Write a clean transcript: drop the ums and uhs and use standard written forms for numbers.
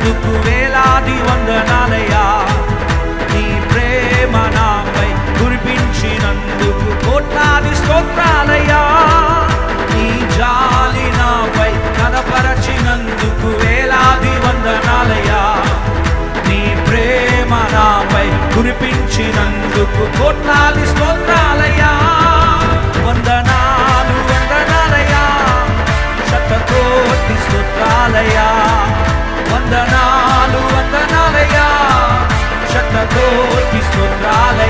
కురిపించినందుకు వేలాది వందనాలయ్యా. నీ ప్రేమ నాపై కురిపించినందుకు కోట్లాది స్తోత్రాలయ్యా. నీ జాలి నాపై కనపరచినందుకు వేలాది వందనాలయ్యా. నీ ప్రేమ నాపై కురిపించినందుకు కోట్లాది స్తోత్రాలయ్యా. వందనాలు వందనాలయ్యా, శతకోటి స్తోత్రాలయ్యా. వందనాలు వందనాలయ్యా, శతకోటి స్తోత్రాలయ్యా.